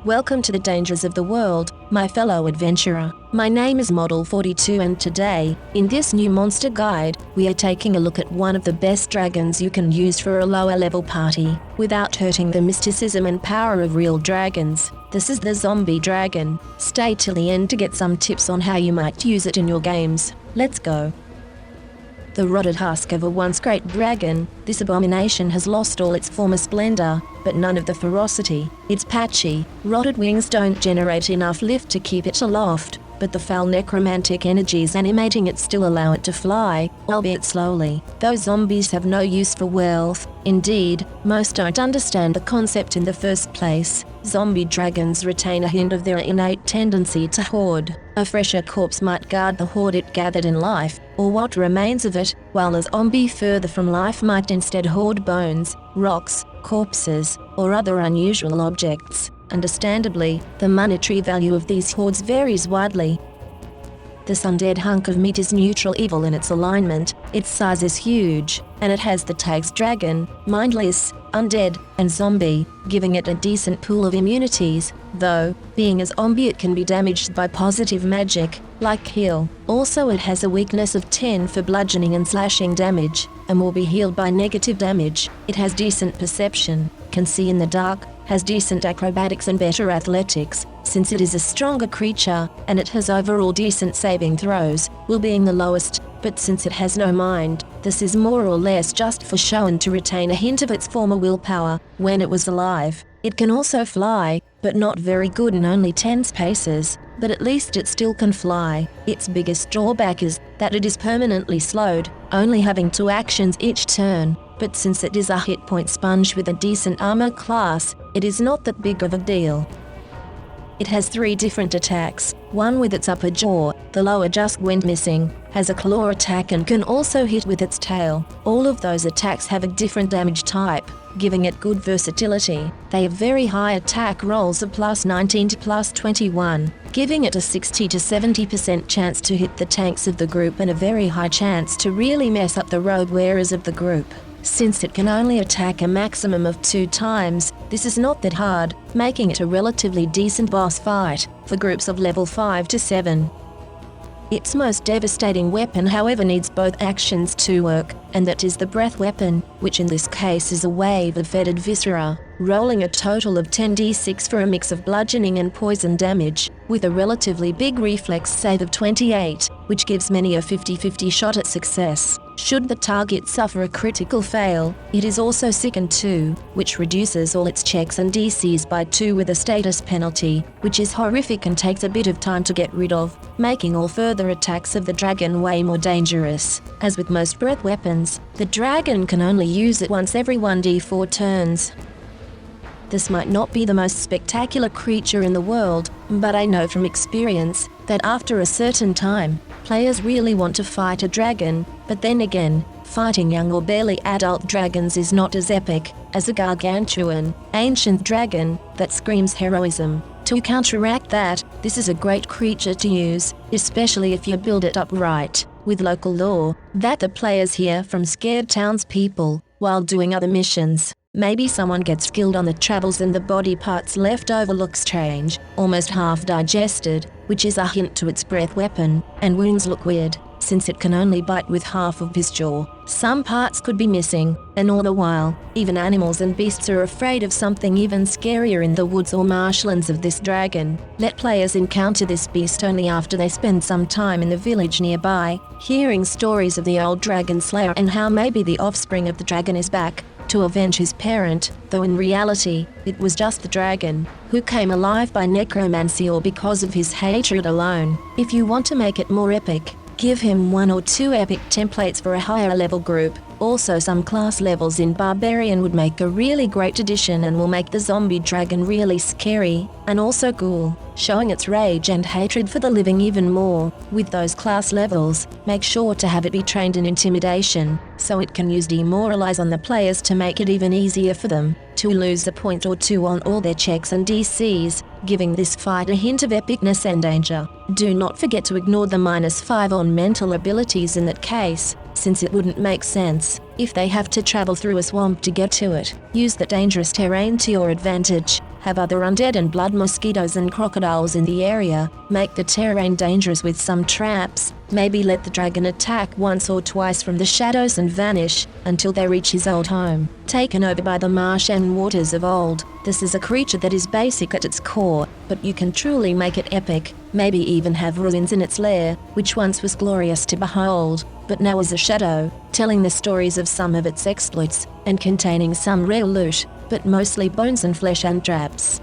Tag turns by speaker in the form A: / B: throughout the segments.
A: Welcome to the dangers of the world, my fellow adventurer. My name is Model 42 and today, in this new monster guide, we are taking a look at one of the best dragons you can use for a lower level party, without hurting the mysticism and power of real dragons. This is the zombie dragon. Stay till the end to get some tips on how you might use it in your games. Let's go. The rotted husk of a once great dragon, this abomination has lost all its former splendor, but none of the ferocity. Its patchy, rotted wings don't generate enough lift to keep it aloft, but the foul necromantic energies animating it still allow it to fly, albeit slowly. Those zombies have no use for wealth. Indeed, most don't understand the concept in the first place. Zombie dragons retain a hint of their innate tendency to hoard. A fresher corpse might guard the hoard it gathered in life, or what remains of it, while a zombie further from life might instead hoard bones, rocks, corpses, or other unusual objects. Understandably, the monetary value of these hoards varies widely. This undead hunk of meat is neutral evil in its alignment. Its size is huge, and it has the tags dragon, mindless, undead, and zombie, giving it a decent pool of immunities, though, being a zombie it can be damaged by positive magic, like heal. Also it has a weakness of 10 for bludgeoning and slashing damage, and will be healed by negative damage. It has decent perception, can see in the dark, has decent acrobatics and better athletics, since it is a stronger creature, and it has overall decent saving throws, will being the lowest, but since it has no mind, this is more or less just for show and to retain a hint of its former willpower, when it was alive. It can also fly, but not very good and only 10 paces, but at least it still can fly. Its biggest drawback is that it is permanently slowed, only having 2 actions each turn. But since it is a hit point sponge with a decent armor class, it is not that big of a deal. It has 3 different attacks, one with its upper jaw, the lower just went missing, has a claw attack and can also hit with its tail. All of those attacks have a different damage type, giving it good versatility. They have very high attack rolls of +19 to +21, giving it a 60 to 70% chance to hit the tanks of the group and a very high chance to really mess up the rogue wearers of the group. Since it can only attack a maximum of 2 times, this is not that hard, making it a relatively decent boss fight for groups of level 5 to 7. Its most devastating weapon, however, needs both actions to work, and that is the breath weapon, which in this case is a wave of fetid viscera, rolling a total of 10d6 for a mix of bludgeoning and poison damage, with a relatively big reflex save of 28, which gives many a 50-50 shot at success. Should the target suffer a critical fail, it is also sickened too, which reduces all its checks and DCs by 2 with a status penalty, which is horrific and takes a bit of time to get rid of, making all further attacks of the dragon way more dangerous. As with most breath weapons, the dragon can only use it once every 1d4 turns. This might not be the most spectacular creature in the world, but I know from experience that after a certain time, players really want to fight a dragon, but then again, fighting young or barely adult dragons is not as epic as a gargantuan, ancient dragon that screams heroism. To counteract that, this is a great creature to use, especially if you build it up right, with local lore, that the players hear from scared townspeople while doing other missions. Maybe someone gets killed on the travels and the body parts left over look strange, almost half digested, which is a hint to its breath weapon, and wounds look weird, since it can only bite with half of his jaw. Some parts could be missing, and all the while, even animals and beasts are afraid of something even scarier in the woods or marshlands of this dragon. Let players encounter this beast only after they spend some time in the village nearby, hearing stories of the old dragon slayer and how maybe the offspring of the dragon is back to avenge his parent, though in reality, it was just the dragon, who came alive by necromancy or because of his hatred alone. If you want to make it more epic, give him 1 or 2 epic templates for a higher level group. Also, some class levels in Barbarian would make a really great addition and will make the zombie dragon really scary, and also cool, showing its rage and hatred for the living even more. With those class levels, make sure to have it be trained in intimidation, so it can use demoralize on the players to make it even easier for them to lose a point or 2 on all their checks and DCs, giving this fight a hint of epicness and danger. Do not forget to ignore the -5 on mental abilities in that case, since it wouldn't make sense if they have to travel through a swamp to get to it. Use the dangerous terrain to your advantage. have other undead and blood mosquitoes and crocodiles in the area, make the terrain dangerous with some traps, maybe let the dragon attack once or twice from the shadows and vanish, until they reach his old home, taken over by the marsh and waters of old. This is a creature that is basic at its core, but you can truly make it epic, maybe even have ruins in its lair, which once was glorious to behold, but now is a shadow, telling the stories of some of its exploits, and containing some rare loot, but mostly bones and flesh and traps.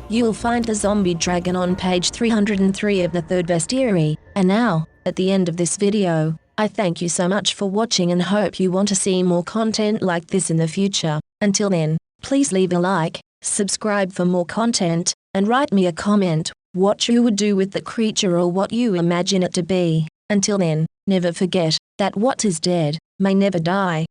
A: You'll find the zombie dragon on page 303 of the third bestiary. And now, at the end of this video, I thank you so much for watching and hope you want to see more content like this in the future. Until then, please leave a like, subscribe for more content, and write me a comment, what you would do with the creature or what you imagine it to be. Until then, never forget that what is dead may never die.